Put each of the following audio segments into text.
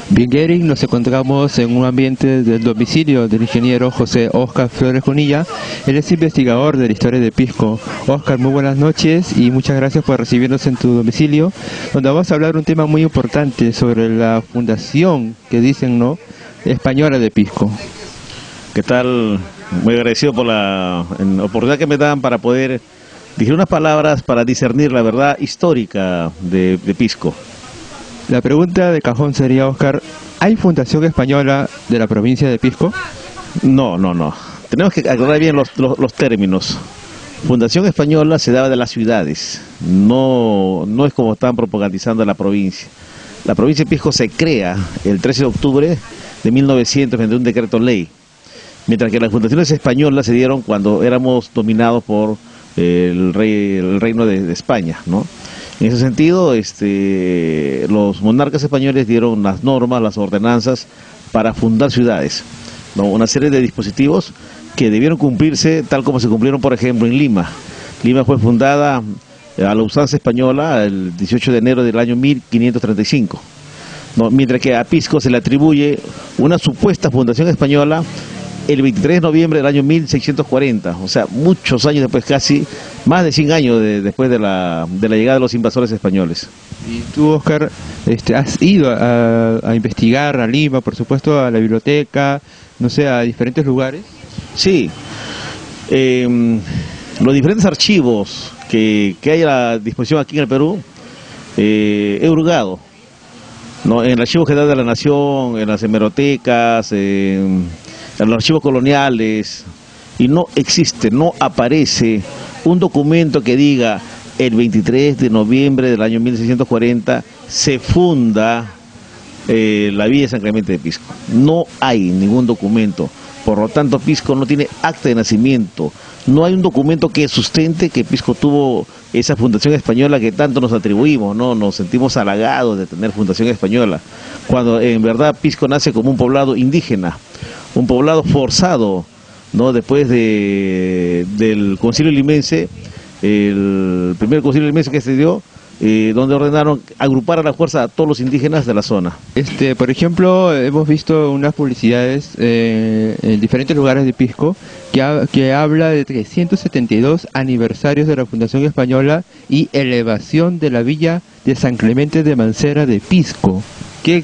Bien, Gary, nos encontramos en un ambiente del domicilio del ingeniero José Óscar Flores Conilla. Él es investigador de la historia de Pisco. Óscar, muy buenas noches y muchas gracias por recibirnos en tu domicilio, donde vamos a hablar un tema muy importante sobre la fundación, que dicen, ¿no?, española de Pisco. ¿Qué tal? Muy agradecido por la oportunidad que me dan para poder decir unas palabras para discernir la verdad histórica de Pisco. La pregunta de cajón sería, Óscar, ¿hay fundación española de la provincia de Pisco? No. Tenemos que aclarar bien los términos. Fundación española se daba de las ciudades, no es como están propagandizando la provincia. La provincia de Pisco se crea el 13 de octubre de 1900 mediante un decreto ley, mientras que las fundaciones españolas se dieron cuando éramos dominados por el reino de España, ¿no? En ese sentido, los monarcas españoles dieron las normas, las ordenanzas para fundar ciudades, ¿no? Una serie de dispositivos que debieron cumplirse tal como se cumplieron, por ejemplo, en Lima. Lima fue fundada a la usanza española el 18 de enero del año 1535, ¿no? Mientras que a Pisco se le atribuye una supuesta fundación española el 23 de noviembre del año 1640, o sea, muchos años después, casi más de 100 años después de la llegada de los invasores españoles. Y tú, Óscar, has ido a investigar a Lima, por supuesto, a la biblioteca, no sé, a diferentes lugares. Sí, los diferentes archivos que hay a disposición aquí en el Perú, he hurgado, ¿no? En el Archivo General de la Nación, en las hemerotecas, en los archivos coloniales, y no existe, no aparece un documento que diga el 23 de noviembre del año 1640 se funda la villa de San Clemente de Pisco. No hay ningún documento, por lo tanto Pisco no tiene acta de nacimiento, no hay un documento que sustente que Pisco tuvo esa fundación española que tanto nos atribuimos, ¿no? Nos sentimos halagados de tener fundación española, cuando en verdad Pisco nace como un poblado indígena, un poblado forzado, ¿no? Después del concilio limense, el primer concilio limense que se dio, donde ordenaron agrupar a la fuerza a todos los indígenas de la zona. Por ejemplo, hemos visto unas publicidades en diferentes lugares de Pisco que habla de 372 aniversarios de la Fundación Española y elevación de la villa de San Clemente de Mansera de Pisco. ¿Qué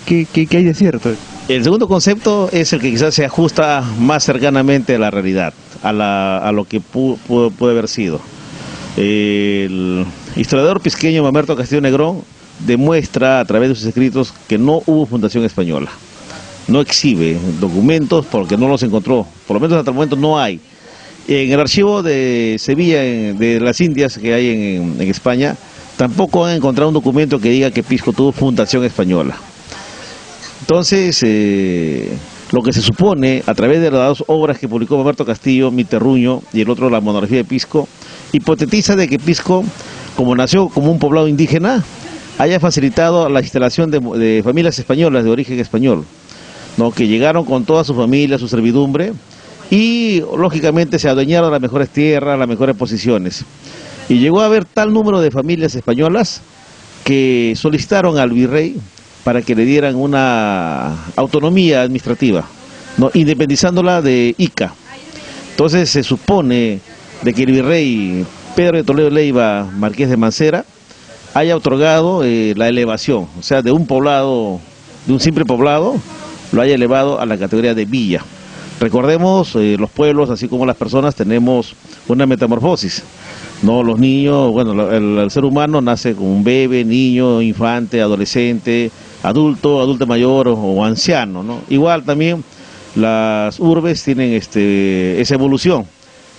hay de cierto? El segundo concepto es el que quizás se ajusta más cercanamente a la realidad, a lo que puede haber sido. El historiador pisqueño Mamerto Castillo Negrón demuestra a través de sus escritos que no hubo fundación española. No exhibe documentos porque no los encontró, por lo menos hasta el momento no hay. En el archivo de Sevilla, de las Indias que hay en España, tampoco han encontrado un documento que diga que Pisco tuvo fundación española. Entonces, lo que se supone, a través de las dos obras que publicó Mamerto Castillo, Mi Terruño, y el otro, La Monografía de Pisco, hipotetiza de que Pisco, como nació como un poblado indígena, haya facilitado la instalación de familias españolas de origen español, ¿no? Que llegaron con toda su familia, su servidumbre, y lógicamente se adueñaron de las mejores tierras, las mejores posiciones. Y llegó a haber tal número de familias españolas que solicitaron al virrey para que le dieran una autonomía administrativa, ¿no? Independizándola de Ica. Entonces se supone de que el virrey Pedro de Toledo Leiva, marqués de Mansera, haya otorgado la elevación, o sea, de un poblado, de un simple poblado, lo haya elevado a la categoría de villa. Recordemos, los pueblos, así como las personas, tenemos una metamorfosis, ¿no? Los niños, bueno, el ser humano nace como un bebé, niño, infante, adolescente, adulto mayor o anciano, ¿no? Igual también las urbes tienen esa evolución.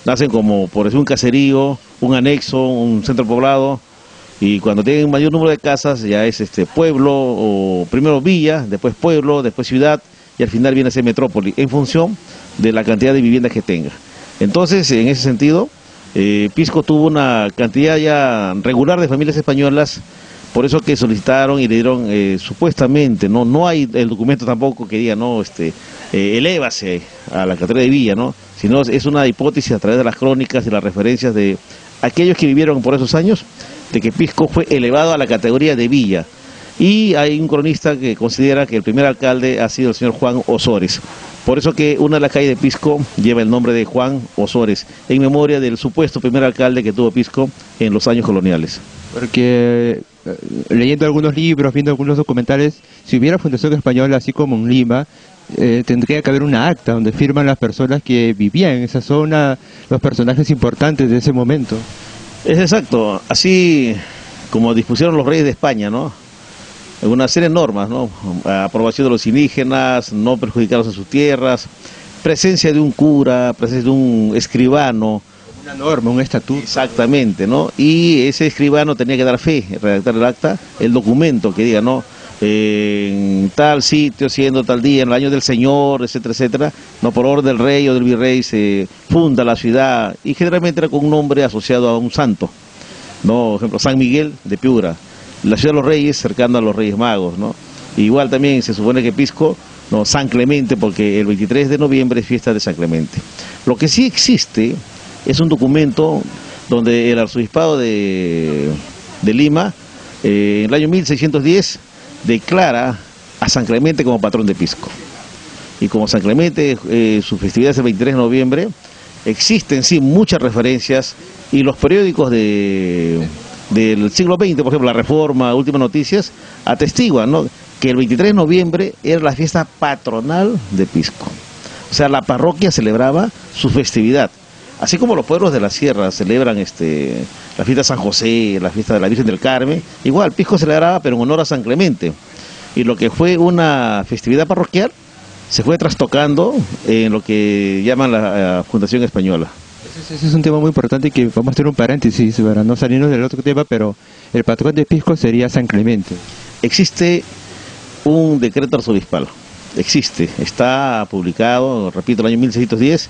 Nacen como, por ejemplo, un caserío, un anexo, un centro poblado, y cuando tienen mayor número de casas ya es pueblo, o primero villa, después pueblo, después ciudad, y al final viene a ser metrópoli, en función de la cantidad de viviendas que tenga. Entonces, en ese sentido, Pisco tuvo una cantidad ya regular de familias españolas, por eso que solicitaron y le dieron supuestamente, no hay el documento tampoco que diga, no, elévase a la categoría de villa, ¿no? Sino es una hipótesis a través de las crónicas y las referencias de aquellos que vivieron por esos años, de que Pisco fue elevado a la categoría de villa. Y hay un cronista que considera que el primer alcalde ha sido el señor Juan Osores. Por eso que una de las calles de Pisco lleva el nombre de Juan Osores, en memoria del supuesto primer alcalde que tuvo Pisco en los años coloniales. Porque leyendo algunos libros, viendo algunos documentales, si hubiera Fundación Española, así como en Lima, tendría que haber una acta donde firman las personas que vivían en esa zona, los personajes importantes de ese momento. Es exacto, así como dispusieron los reyes de España, ¿no? Una serie de normas, ¿no? Aprobación de los indígenas, no perjudicarlos en sus tierras, presencia de un cura, presencia de un escribano. Una norma, un estatuto. Exactamente, ¿no? Y ese escribano tenía que dar fe, redactar el acta, el documento que diga, ¿no? En tal sitio, siendo tal día, en el año del Señor, etcétera, etcétera, no, por orden del rey o del virrey se funda la ciudad, y generalmente era con un nombre asociado a un santo, ¿no? Por ejemplo, San Miguel de Piura, la ciudad de los reyes, cercano a los Reyes Magos, ¿no? Igual también se supone que Pisco, no, San Clemente, porque el 23 de noviembre es fiesta de San Clemente. Lo que sí existe es un documento donde el arzobispado de Lima, en el año 1610, declara a San Clemente como patrón de Pisco. Y como San Clemente, su festividad es el 23 de noviembre, existen sí muchas referencias, y los periódicos del siglo XX, por ejemplo, La Reforma, Últimas Noticias, atestiguan, ¿no?, que el 23 de noviembre era la fiesta patronal de Pisco. O sea, la parroquia celebraba su festividad. Así como los pueblos de la sierra celebran la fiesta de San José, la fiesta de la Virgen del Carmen, igual Pisco celebraba, pero en honor a San Clemente. Y lo que fue una festividad parroquial se fue trastocando en lo que llaman la Fundación Española. Ese es un tema muy importante que vamos a hacer un paréntesis para no salirnos del otro tema, pero el patrón de Pisco sería San Clemente. Existe un decreto arzobispal, está publicado, repito, el año 1610,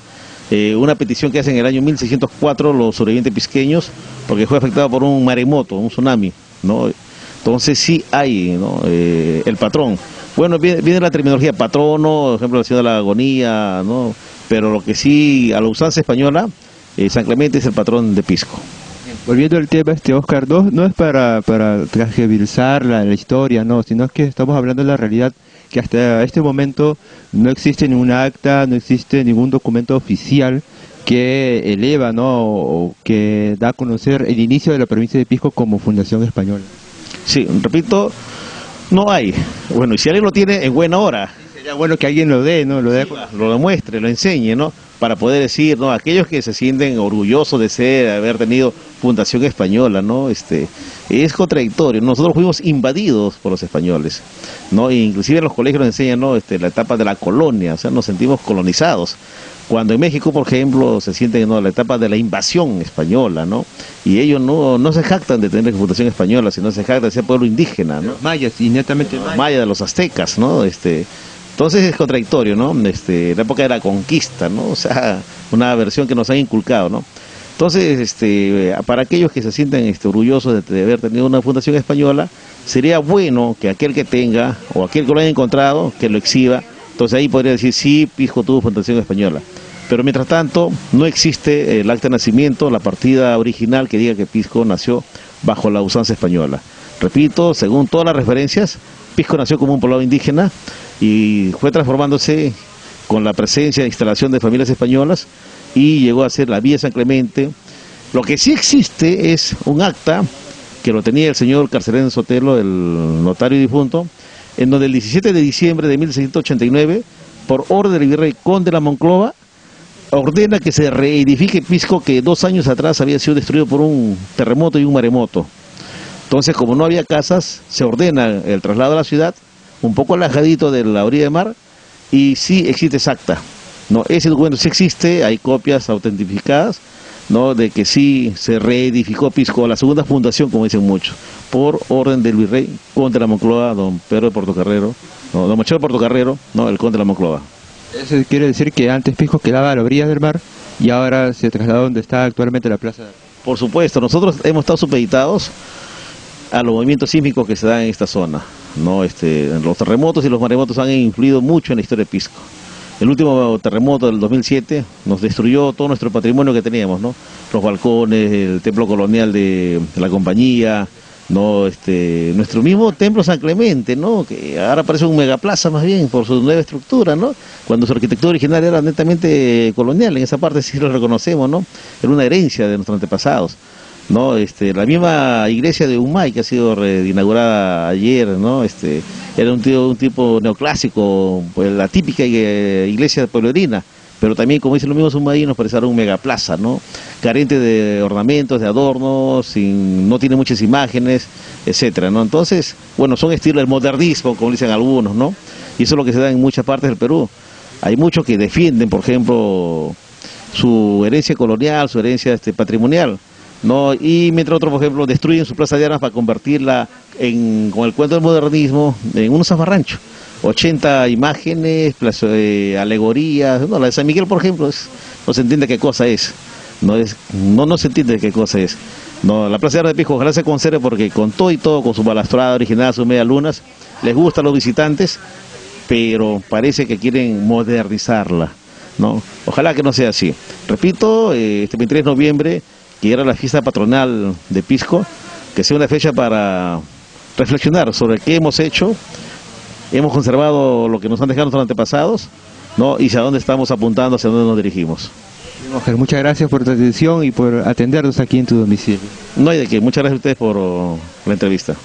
una petición que hacen en el año 1604 los sobrevivientes pisqueños, porque fue afectado por un maremoto, un tsunami, ¿no? Entonces sí hay, ¿no?, el patrón. Bueno, viene la terminología patrono, por ejemplo, la ciudad de la agonía, ¿no? Pero lo que sí, a la usanza española, San Clemente es el patrón de Pisco. Volviendo al tema, Óscar, no es para transgiversar la historia, no, sino que estamos hablando de la realidad, que hasta este momento no existe ninguna acta, no existe ningún documento oficial que eleva, ¿no?, o que da a conocer el inicio de la provincia de Pisco como Fundación Española. Sí, repito, no hay. Bueno, y si alguien lo tiene, en buena hora. Sería bueno que alguien lo dé, ¿no? Lo demuestre, lo enseñe, ¿no? Para poder decir, ¿no?, aquellos que se sienten orgullosos de haber tenido Fundación Española, ¿no? Es contradictorio. Nosotros fuimos invadidos por los españoles, ¿no? E inclusive en los colegios nos enseñan, ¿no?, la etapa de la colonia, o sea, nos sentimos colonizados. Cuando en México, por ejemplo, se sienten, ¿no?, la etapa de la invasión española, ¿no? Y ellos no se jactan de tener Fundación Española, sino se jactan de ser pueblo indígena, ¿no? Los mayas, y netamente mayas, de los aztecas, ¿no? Entonces es contradictorio, ¿no? La época de la conquista, ¿no? O sea, una versión que nos han inculcado, ¿no? Entonces, para aquellos que se sienten orgullosos de haber tenido una Fundación Española, sería bueno que aquel que tenga, o aquel que lo haya encontrado, que lo exhiba. Entonces ahí podría decir, sí, Pisco tuvo Fundación Española. Pero mientras tanto, no existe el acta de nacimiento, la partida original que diga que Pisco nació bajo la usanza española. Repito, según todas las referencias, Pisco nació como un poblado indígena y fue transformándose con la presencia e instalación de familias españolas y llegó a ser la Villa San Clemente. Lo que sí existe es un acta que lo tenía el señor Carcelén Sotelo, el notario difunto, en donde el 17 de diciembre de 1689, por orden del virrey Conde de la Monclova, ordena que se reedifique Pisco, que 2 años atrás había sido destruido por un terremoto y un maremoto. Entonces, como no había casas, se ordena el traslado a la ciudad, un poco alejadito de la orilla de mar, y sí existe esa acta, ¿no? Ese documento sí existe, hay copias autentificadas, ¿no?, de que sí se reedificó Pisco, la segunda fundación, como dicen muchos, por orden del virrey Conde de la Monclova, don Pedro de Portocarrero, no, don Machado de Portocarrero, no, el Conde de la Monclova. Eso quiere decir que antes Pisco quedaba a la orilla del mar y ahora se trasladó donde está actualmente la plaza. Por supuesto, nosotros hemos estado supeditados a los movimientos sísmicos que se dan en esta zona, ¿no? Los terremotos y los maremotos han influido mucho en la historia de Pisco. El último terremoto del 2007 nos destruyó todo nuestro patrimonio que teníamos, ¿no? Los balcones, el templo colonial de la compañía, ¿no? Nuestro mismo templo San Clemente, ¿no? Que ahora parece un megaplaza más bien por su nueva estructura, ¿no? Cuando su arquitectura original era netamente colonial, en esa parte sí lo reconocemos, ¿no? Era una herencia de nuestros antepasados, ¿no? La misma iglesia de Humay, que ha sido inaugurada ayer, ¿no? Era un tipo neoclásico, pues la típica iglesia pueblerina, pero también, como dicen los mismos humayinos, parece ahora un megaplaza, ¿no? Carente de ornamentos, de adornos, no tiene muchas imágenes, etcétera, ¿no? Entonces, bueno, son estilos del modernismo, como dicen algunos, ¿no? Y eso es lo que se da en muchas partes del Perú. Hay muchos que defienden, por ejemplo, su herencia colonial, su herencia patrimonial, ¿no? Y mientras otros, por ejemplo, destruyen su plaza de armas para convertirla con el cuento del modernismo en un zafarrancho. 80 imágenes, alegorías, no, la de San Miguel, por ejemplo, no se entiende qué cosa es, no se entiende qué cosa es. No, la Plaza de Armas de Pisco ojalá se conserve porque con todo y todo, con su balastrada original, sus medialunas, les gusta a los visitantes, pero parece que quieren modernizarla, ¿no? Ojalá que no sea así. Repito, este 23 de noviembre, que era la fiesta patronal de Pisco, que sea una fecha para reflexionar sobre qué hemos hecho. Hemos conservado lo que nos han dejado nuestros antepasados, ¿no? Y hacia dónde estamos apuntando, hacia dónde nos dirigimos. Oscar, muchas gracias por tu atención y por atendernos aquí en tu domicilio. No hay de qué, muchas gracias a ustedes por la entrevista.